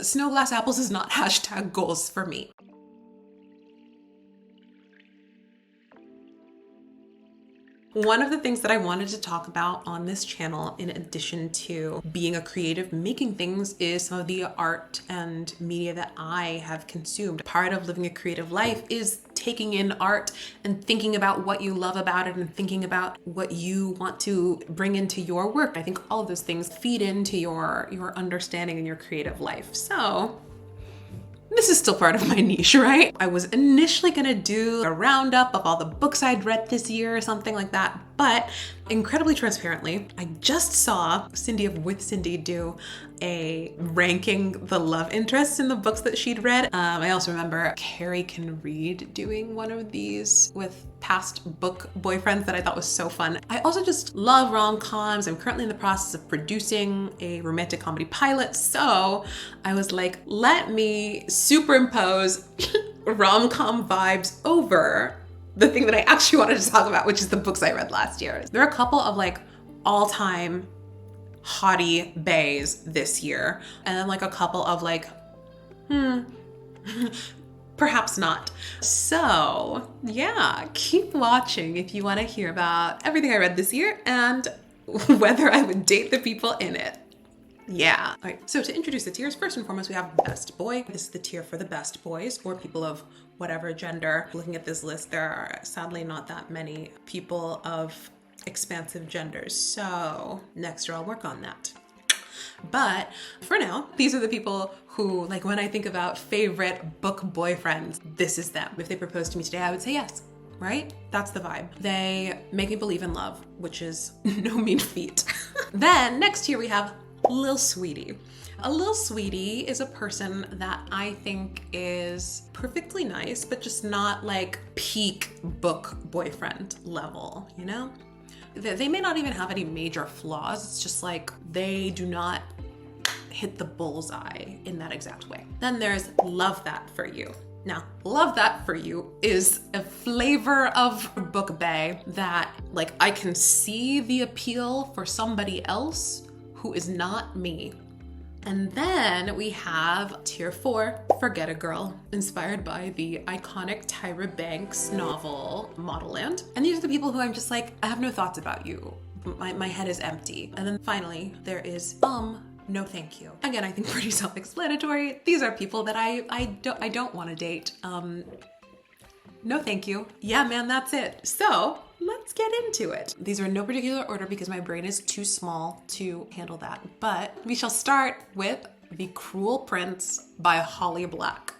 Snow Glass Apples is not hashtag goals for me. One of the things that I wanted to talk about on this channel, in addition to being a creative, making things, is some of the art and media that I have consumed. Part of living a creative life is taking in art and thinking about what you love about it and thinking about what you want to bring into your work. I think all of those things feed into your understanding and your creative life. So this is still part of my niche, right? I was initially gonna do a roundup of all the books I'd read this year or something like that, but incredibly transparently, I just saw Cindy of With Cindy do a ranking the love interests in the books that she'd read. I also remember Carrie Can Read doing one of these with past book boyfriends that I thought was so fun. I also just love rom-coms. I'm currently in the process of producing a romantic comedy pilot, so I was like, let me superimpose rom-com vibes over the thing that I actually wanted to talk about, which is the books I read last year. There are a couple of like all-time hottie bays this year, and then like a couple of like, perhaps not. So yeah, keep watching if you want to hear about everything I read this year and whether I would date the people in it. Yeah. All right, so to introduce the tiers, first and foremost, we have Best Boy. This is the tier for the best boys or people of whatever gender. Looking at this list, there are sadly not that many people of expansive genders. So next year I'll work on that. But for now, these are the people who, like, when I think about favorite book boyfriends, this is them. If they proposed to me today, I would say yes. Right? That's the vibe. They make me believe in love, which is no mean feat. Then next here we have Lil Sweetie. A Lil Sweetie is a person that I think is perfectly nice, but just not like peak book boyfriend level, you know? They may not even have any major flaws. It's just like they do not hit the bullseye in that exact way. Then there's Love That For You. Now, Love That For You is a flavor of book bae that, like, I can see the appeal for somebody else who is not me. And then we have tier 4, Forget a Girl, inspired by the iconic Tyra Banks novel Model Land. And these are the people who I'm just like, I have no thoughts about you. My head is empty. And then finally, there is No Thank You. Again, I think pretty self-explanatory. These are people that I don't want to date. No thank you. Yeah, man, that's it. So let's get into it. These are in no particular order because my brain is too small to handle that. But we shall start with The Cruel Prince by Holly Black.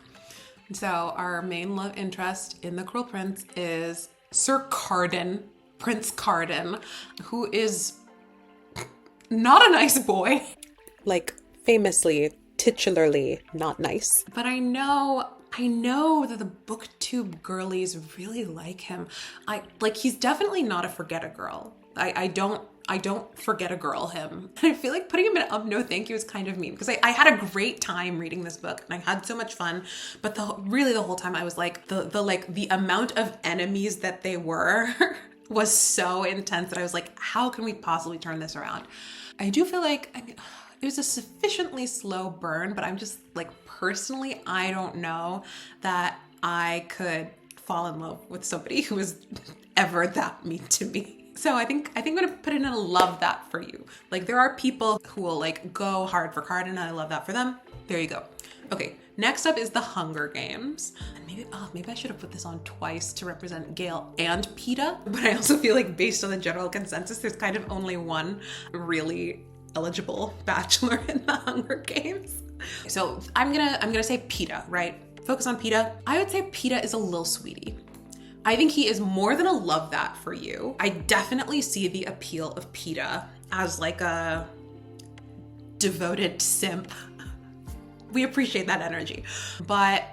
So our main love interest in The Cruel Prince is Sir Carden, Prince Carden, who is not a nice boy. Like, famously, titularly not nice. But I know that the booktube girlies really like him. He's definitely not a forget a girl. I don't forget a girl him. And I feel like putting him in No Thank You is kind of mean because I had a great time reading this book and I had so much fun. But the whole time I was like, the amount of enemies that they were was so intense that I was like, how can we possibly turn this around? I do feel like, it was a sufficiently slow burn, but I'm just like, personally, I don't know that I could fall in love with somebody who was ever that mean to me. So I think I'm gonna put in a Love That For You. Like, there are people who will like go hard for Carden and I love that for them. There you go. Okay, next up is The Hunger Games. And maybe I should have put this on twice to represent Gale and Peeta, but I also feel like based on the general consensus, there's kind of only one really eligible bachelor in The Hunger Games. So I'm gonna say Peeta, right? Focus on Peeta. I would say Peeta is a Lil Sweetie. I think he is more than a Love That For You. I definitely see the appeal of Peeta as like a devoted simp. We appreciate that energy. But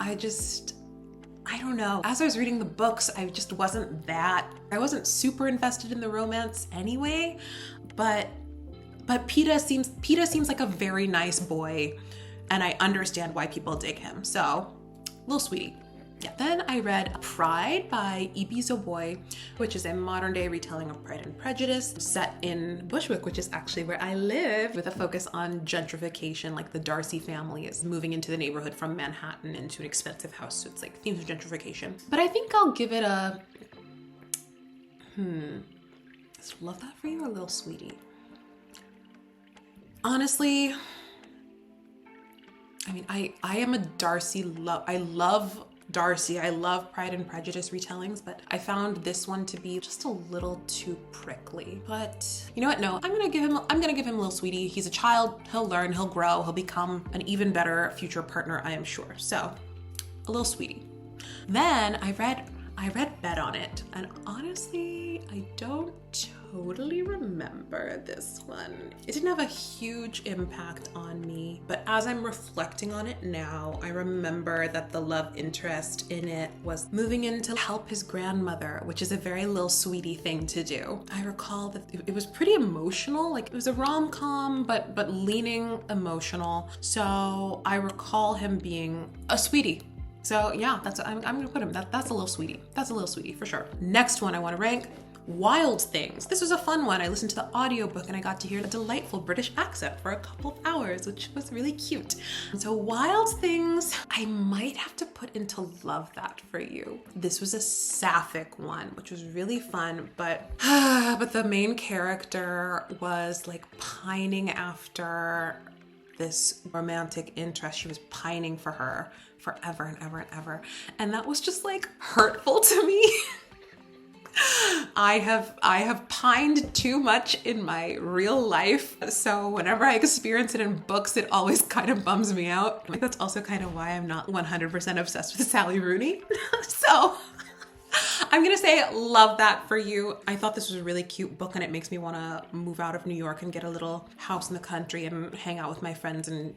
I don't know. As I was reading the books, I wasn't super invested in the romance anyway, but Peeta seems like a very nice boy, and I understand why people dig him. So, Lil Sweetie. Yeah. Then I read Pride by Ibi Zoboi, which is a modern day retelling of Pride and Prejudice set in Bushwick, which is actually where I live, with a focus on gentrification. Like the Darcy family is moving into the neighborhood from Manhattan into an expensive house. So it's like themes of gentrification. But I think I'll give it a, is Love That For You or Little Sweetie? Honestly, I mean, I am a Darcy I love Darcy. I love Pride and Prejudice retellings, but I found this one to be just a little too prickly. But you know what? No, I'm gonna give him a Little Sweetie. He's a child. He'll learn. He'll grow. He'll become an even better future partner, I am sure. So, a Little Sweetie. Then I read Bet on It, and honestly, I don't totally remember this one. It didn't have a huge impact on me, but as I'm reflecting on it now, I remember that the love interest in it was moving in to help his grandmother, which is a very Little Sweetie thing to do. I recall that it was pretty emotional, like it was a rom-com, but leaning emotional. So I recall him being a sweetie. So yeah, I'm gonna put him, that's a Little Sweetie. That's a Little Sweetie for sure. Next one I wanna rank, Wild Things. This was a fun one. I listened to the audiobook and I got to hear the delightful British accent for a couple of hours, which was really cute. So Wild Things, I might have to put into Love That For You. This was a sapphic one, which was really fun, but the main character was like pining after this romantic interest. She was pining for her forever and ever and ever. And that was just like hurtful to me. I have pined too much in my real life, so whenever I experience it in books, it always kind of bums me out. I think that's also kind of why I'm not 100% obsessed with Sally Rooney. So I'm gonna say Love That For You. I thought this was a really cute book, and it makes me want to move out of New York and get a little house in the country and hang out with my friends and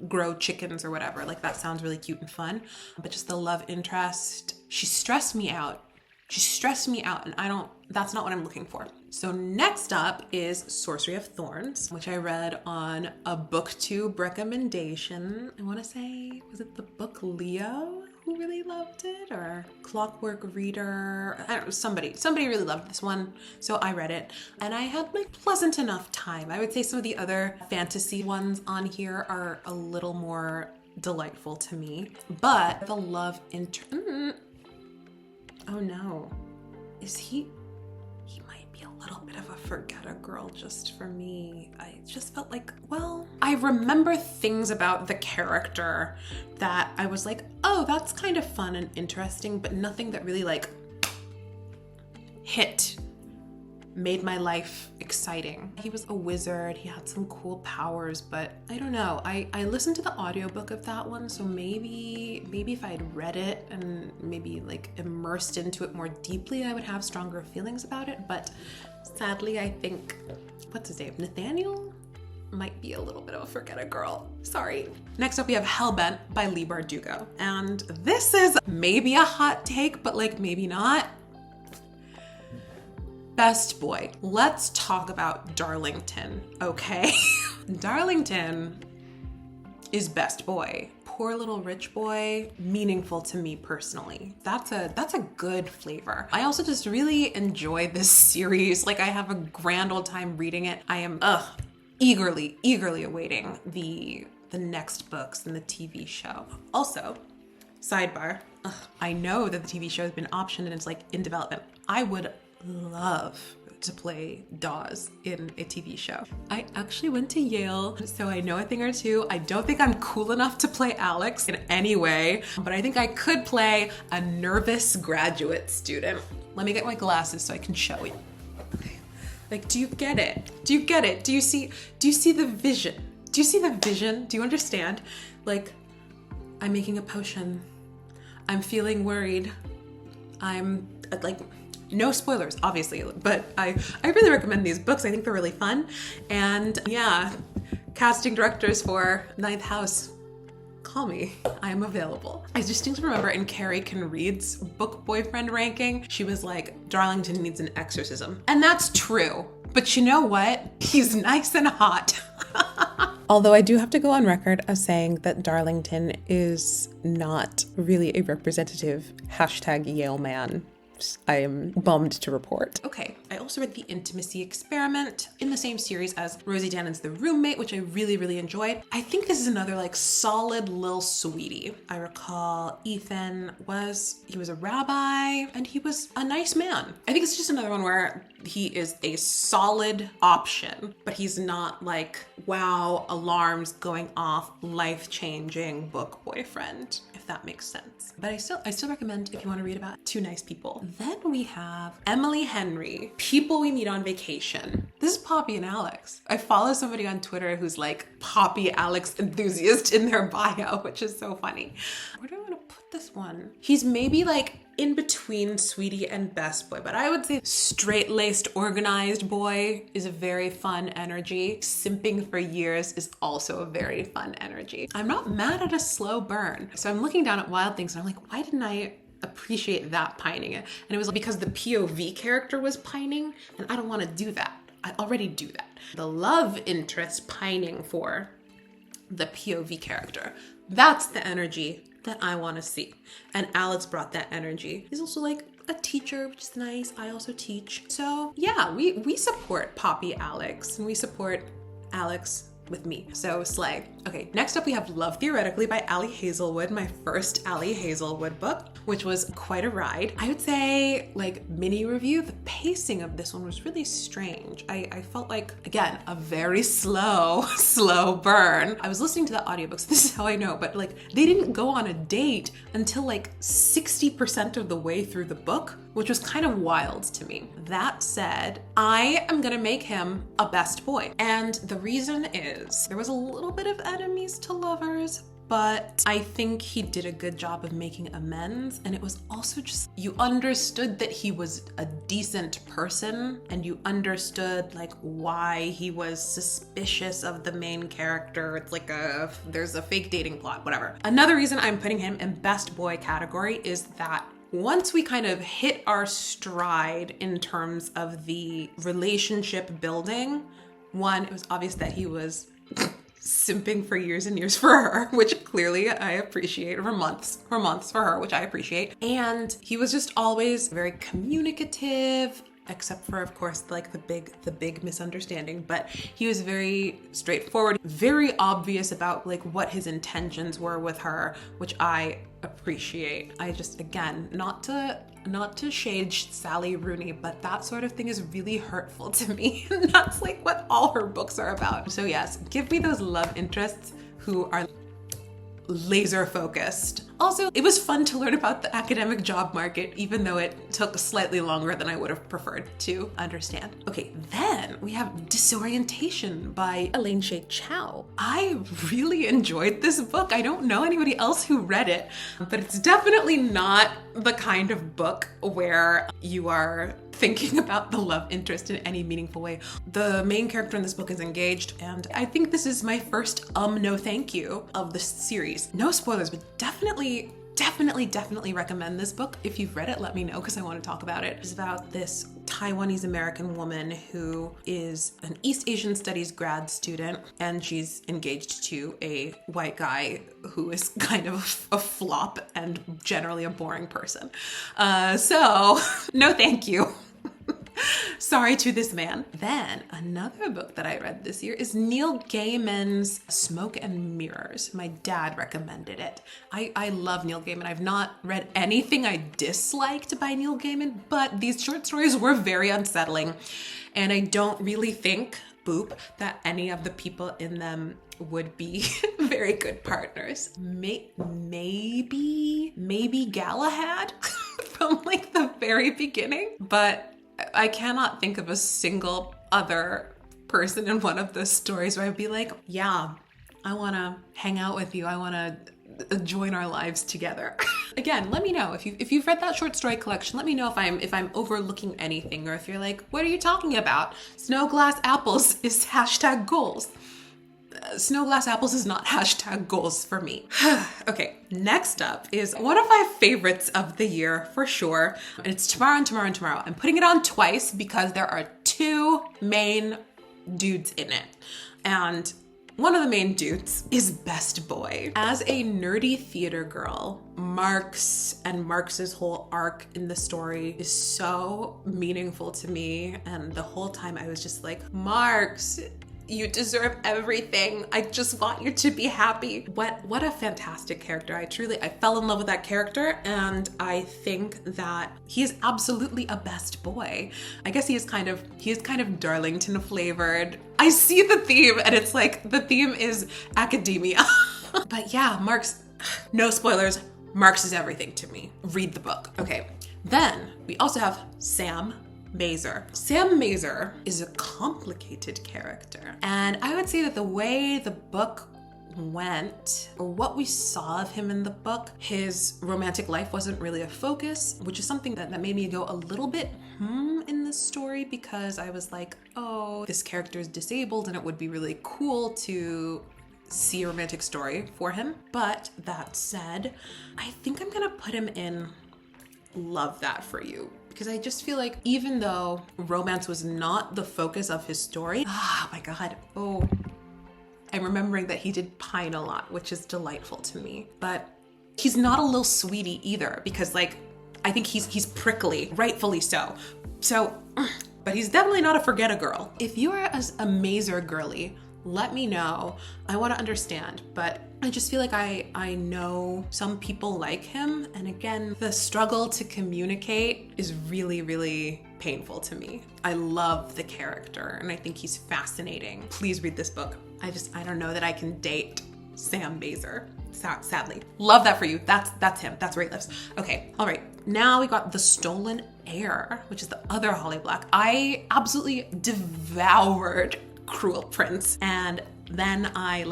grow chickens or whatever. Like that sounds really cute and fun. But just the love interest, she stressed me out. And that's not what I'm looking for. So next up is Sorcery of Thorns, which I read on a booktube recommendation. I want to say, was it the book Leo who really loved it, or Clockwork Reader? I don't know, somebody really loved this one. So I read it and I had like pleasant enough time. I would say some of the other fantasy ones on here are a little more delightful to me, but the love oh no, he might be a little bit of a forget-a-girl just for me. I just felt like, well, I remember things about the character that I was like, oh, that's kind of fun and interesting, but nothing that really like made my life exciting. He was a wizard, he had some cool powers, but I don't know. I listened to the audiobook of that one, so maybe if I'd read it and maybe like immersed into it more deeply, I would have stronger feelings about it. But sadly, I think, what's his name? Nathaniel might be a little bit of a forget-a-girl. Sorry. Next up, we have Hellbent by Leigh Bardugo. And this is maybe a hot take, but like maybe not. Best boy. Let's talk about Darlington, okay? Darlington is best boy. Poor little rich boy, meaningful to me personally. That's a good flavor. I also just really enjoy this series. Like I have a grand old time reading it. I am eagerly awaiting the next books and the TV show. Also, sidebar, I know that the TV show has been optioned and it's like in development. I would love to play Dawes in a TV show. I actually went to Yale, so I know a thing or two. I don't think I'm cool enough to play Alex in any way, but I think I could play a nervous graduate student. Let me get my glasses so I can show you. Okay. Like, do you get it? Do you get it? Do you see the vision? Do you see the vision? Do you understand? Like, I'm making a potion. I'm feeling worried. I'm like, no spoilers, obviously, but I really recommend these books. I think they're really fun. And yeah, casting directors for Ninth House, call me. I am available. I distinctly remember in Carrie Can Read's book boyfriend ranking, she was like, Darlington needs an exorcism. And that's true. But you know what? He's nice and hot. Although I do have to go on record of saying that Darlington is not really a representative #Yale man I am bummed to report. Okay, I also read The Intimacy Experiment in the same series as Rosie Danan's The Roommate, which I really, really enjoyed. I think this is another like solid little sweetie. I recall Ethan was a rabbi and he was a nice man. I think it's just another one where he is a solid option, but he's not like, wow, alarms going off, life-changing book boyfriend, if that makes sense. But I still recommend if you want to read about two nice people. Then we have Emily Henry, People We Meet on Vacation. This is Poppy and Alex. I follow somebody on Twitter who's like Poppy Alex enthusiast in their bio, which is so funny. Where do I want to put this one? He's maybe like in between Sweetie and Best Boy, but I would say straight-laced, organized boy is a very fun energy. Simping for years is also a very fun energy. I'm not mad at a slow burn. So I'm looking down at Wild Things and I'm like, why didn't I appreciate that pining? And it was because the POV character was pining and I don't want to do that. I already do that. The love interest pining for the POV character. That's the energy that I want to see. And Alex brought that energy. He's also like a teacher, which is nice. I also teach. So yeah, we support Poppy Alex and we support Alex with me. So slay. Okay, next up we have Love Theoretically by Ali Hazelwood, my first Ali Hazelwood book, which was quite a ride. I would say, like, mini review, the pacing of this one was really strange. I felt like, again, a very slow burn. I was listening to the audiobooks, this is how I know, but like, they didn't go on a date until like 60% of the way through the book, which was kind of wild to me. That said, I am gonna make him a best boy. And the reason is, there was a little bit of enemies to lovers, but I think he did a good job of making amends. And it was also just, you understood that he was a decent person and you understood like why he was suspicious of the main character. It's like there's a fake dating plot, whatever. Another reason I'm putting him in best boy category is that once we kind of hit our stride in terms of the relationship building, one, it was obvious that he was simping for years and years for her, which clearly I appreciate, for months for her, which I appreciate. And he was just always very communicative, except for, of course, like the big misunderstanding, but he was very straightforward, very obvious about like what his intentions were with her, which I appreciate. I just, again, not to shade Sally Rooney, but that sort of thing is really hurtful to me. And that's like what all her books are about. So yes, give me those love interests who are laser focused. Also, it was fun to learn about the academic job market, even though it took slightly longer than I would have preferred to understand. Okay, then we have Disorientation by Elaine Chou. I really enjoyed this book. I don't know anybody else who read it, but it's definitely not the kind of book where you are thinking about the love interest in any meaningful way. The main character in this book is engaged, and I think this is my first no thank you of the series. No spoilers, but definitely recommend this book. If you've read it, let me know because I want to talk about it. It's about this Taiwanese American woman who is an East Asian Studies grad student, and she's engaged to a white guy who is kind of a flop and generally a boring person. So no thank you. Sorry to this man. Then another book that I read this year is Neil Gaiman's Smoke and Mirrors. My dad recommended it. I love Neil Gaiman. I've not read anything I disliked by Neil Gaiman, but these short stories were very unsettling. And I don't really think, that any of the people in them would be very good partners. Maybe Galahad from like the very beginning, but I cannot think of a single other person in one of the stories where I'd be like, yeah, I want to hang out with you. I want to join our lives together. Again, let me know if you've read that short story collection. Let me know if I'm overlooking anything, or if you're like, what are you talking about? Snow Glass Apples is #goals. Snow Glass Apples is not #goals for me. Okay, next up is one of my favorites of the year for sure. And it's Tomorrow and Tomorrow and Tomorrow. I'm putting it on twice because there are two main dudes in it. And one of the main dudes is Best Boy. As a nerdy theater girl, Mark's and Marx's whole arc in the story is so meaningful to me. And the whole time I was just like, Marx, you deserve everything. I just want you to be happy. What a fantastic character. I fell in love with that character, and I think that he is absolutely a best boy. I guess he is kind of Darlington flavored. I see the theme, and it's like the theme is academia. But yeah, Marx, no spoilers, Marx is everything to me. Read the book. Okay. Then we also have Sam Mazer. Sam Mazer is a complicated character. And I would say that the way the book went, or what we saw of him in the book, his romantic life wasn't really a focus, which is something that made me go a little bit in this story, because I was like, oh, this character is disabled and it would be really cool to see a romantic story for him. But that said, I think I'm gonna put him in Love That For You. Because I just feel like even though romance was not the focus of his story, oh my God, I'm remembering that he did pine a lot, which is delightful to me. But he's not a little sweetie either, because like, I think he's prickly, rightfully so. But he's definitely not a forget-a-girl. If you are a Mazer girly, let me know. I want to understand, but I just feel like I know some people like him. And again, the struggle to communicate is really, really painful to me. I love the character and I think he's fascinating. Please read this book. I don't know that I can date Sam Mazer, sadly. Love That For You. That's him. That's where he lives. Okay. All right. Now we got The Stolen Heir, which is the other Holly Black. I absolutely devoured Cruel Prince, and then I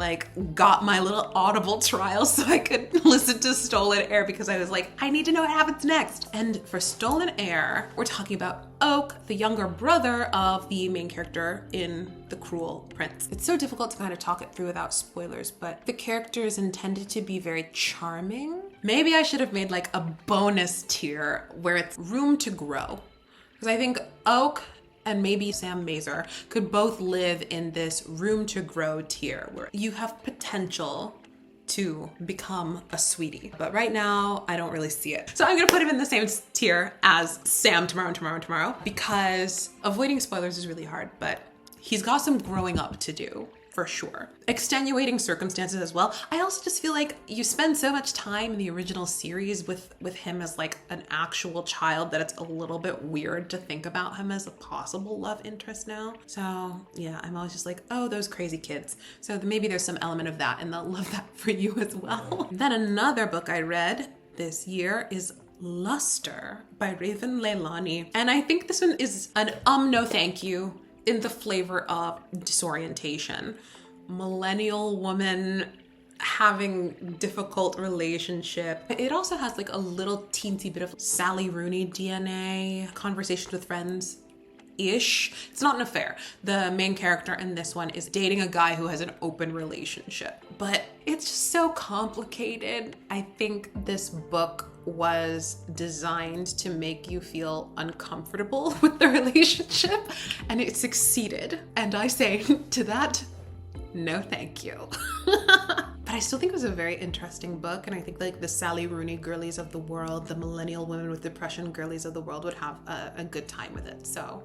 got my little Audible trial so I could listen to Stolen Heir, because I was like, I need to know what happens next. And for Stolen Heir, we're talking about Oak, the younger brother of the main character in The Cruel Prince. It's so difficult to kind of talk it through without spoilers, but the character is intended to be very charming. Maybe I should have made like a bonus tier where it's room to grow, because I think Oak and maybe Sam Mazer could both live in this room to grow tier where you have potential to become a sweetie. But right now, I don't really see it. So I'm gonna put him in the same tier as Sam tomorrow, because avoiding spoilers is really hard, but he's got some growing up to do. For sure. Extenuating circumstances as well. I also just feel like you spend so much time in the original series with him as like an actual child that it's a little bit weird to think about him as a possible love interest now. So yeah, I'm always just like, oh, those crazy kids. So maybe there's some element of that, and they'll love that for you as well. Then another book I read this year is Luster by Raven Leilani. And I think this one is an no thank you, in the flavor of Disorientation. Millennial woman having difficult relationship. It also has like a little teensy bit of Sally Rooney DNA, conversations with friends ish. It's not an affair. The main character in this one is dating a guy who has an open relationship, but it's just so complicated. I think this book was designed to make you feel uncomfortable with the relationship, and it succeeded. And I say to that, no thank you. But I still think it was a very interesting book, and I think like the Sally Rooney girlies of the world, the millennial women with depression girlies of the world would have a good time with it. So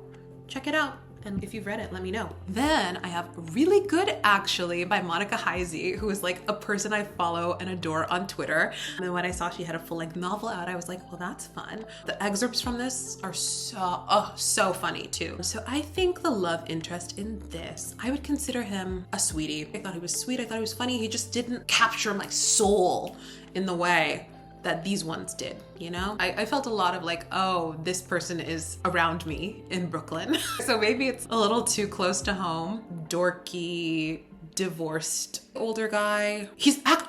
check it out. And if you've read it, let me know. Then I have Really Good Actually by Monica Heisey, who is like a person I follow and adore on Twitter. And then when I saw she had a full-length novel out, I was like, well, that's fun. The excerpts from this are so funny too. So I think the love interest in this, I would consider him a sweetie. I thought he was sweet. I thought he was funny. He just didn't capture my soul in the way that these ones did, you know? I felt a lot of like, oh, this person is around me in Brooklyn. So maybe it's a little too close to home. Dorky, divorced older guy.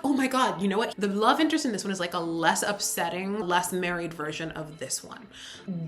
Oh my God, you know what? The love interest in this one is like a less upsetting, less married version of this one.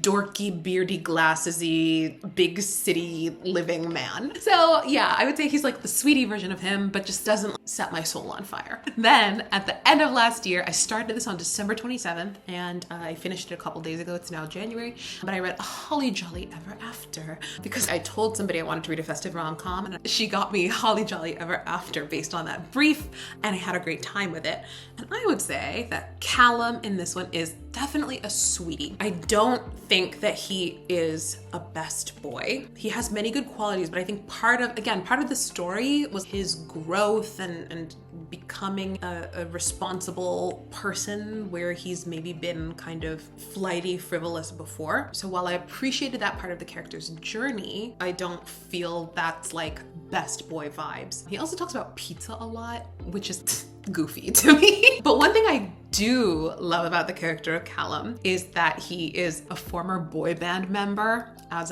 Dorky, beardy, glasses-y, big city living man. So yeah, I would say he's like the sweetie version of him, but just doesn't set my soul on fire. Then at the end of last year, I started this on December 27th and I finished it a couple days ago. It's now January, but I read Holly Jolly Ever After because I told somebody I wanted to read a festive rom-com and she got me Holly Jolly Ever After based on that brief, and I had a great time with it. And I would say that Callum in this one is definitely a sweetie. I don't think that he is a best boy. He has many good qualities, but I think part of the story was his growth and becoming a responsible person where he's maybe been kind of flighty, frivolous before. So while I appreciated that part of the character's journey, I don't feel that's like best boy vibes. He also talks about pizza a lot, which is goofy to me. But one thing I do love about the character of Callum is that he is a former boy band member. As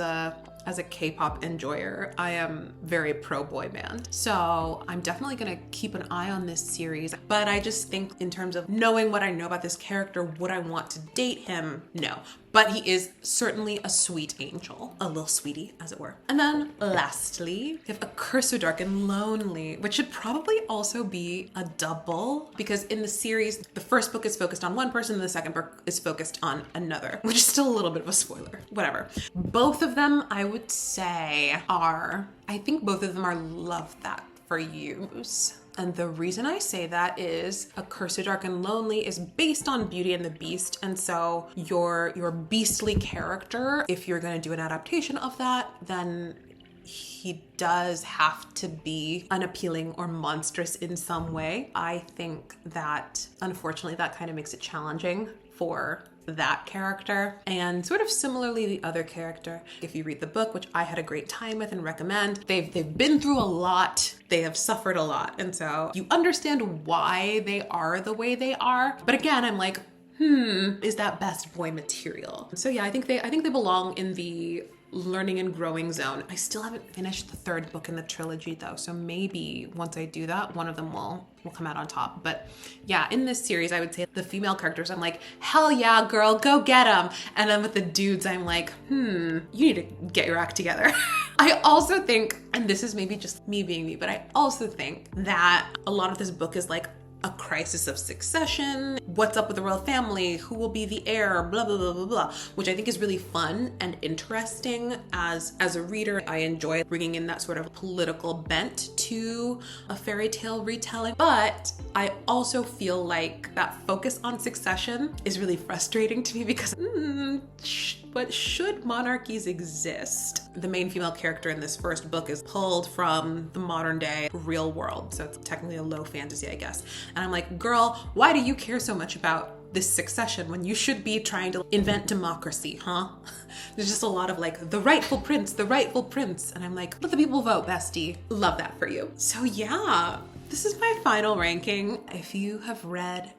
a K-pop enjoyer, I am very pro boy band. So I'm definitely gonna keep an eye on this series. But I just think in terms of knowing what I know about this character, would I want to date him? No. But he is certainly a sweet angel, a little sweetie, as it were. And then lastly, we have A Curse So Dark and Lonely, which should probably also be a double because in the series, the first book is focused on one person and the second book is focused on another, which is still a little bit of a spoiler, whatever. Both of them, I would say, I think both of them are love that for yous. And the reason I say that is A Curse So Dark and Lonely is based on Beauty and the Beast. And so your beastly character, if you're going to do an adaptation of that, then he does have to be unappealing or monstrous in some way. I think that, unfortunately, that kind of makes it challenging for that character. And sort of similarly, the other character, if you read the book, which I had a great time with and recommend, they've been through a lot. They have suffered a lot. And so you understand why they are the way they are. But again, I'm like, is that best boy material? So yeah, I think they belong in the learning and growing zone. I still haven't finished the third book in the trilogy though, so maybe once I do that, one of them will come out on top. But yeah, in this series, I would say the female characters, I'm like, hell yeah, girl, go get them. And then with the dudes, I'm like, you need to get your act together. I also think, and this is maybe just me being me, but I also think that a lot of this book is like a crisis of succession. What's up with the royal family? Who will be the heir? Blah, blah, blah, blah, blah, which I think is really fun and interesting. As a reader, I enjoy bringing in that sort of political bent to a fairy tale retelling. But I also feel like that focus on succession is really frustrating to me because, but should monarchies exist? The main female character in this first book is pulled from the modern day real world. So it's technically a low fantasy, I guess. And I'm like, girl, why do you care so much about this succession when you should be trying to invent democracy, huh? There's just a lot of like, the rightful prince, the rightful prince. And I'm like, let the people vote, bestie. Love that for you. So yeah, this is my final ranking. If you have read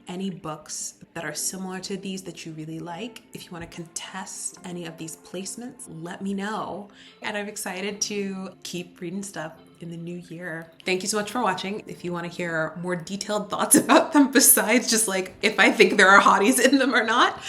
any books that are similar to these that you really like, if you want to contest any of these placements, let me know. And I'm excited to keep reading stuff in the new year. Thank you so much for watching. If you want to hear more detailed thoughts about them besides just like if I think there are hotties in them or not,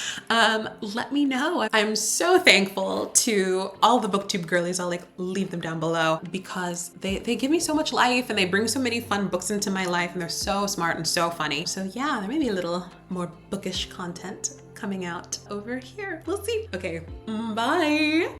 let me know. I'm so thankful to all the booktube girlies. I'll like leave them down below because they give me so much life and they bring so many fun books into my life and they're so smart and so funny. So yeah, there may be a little more bookish content coming out over here. We'll see. Okay, bye.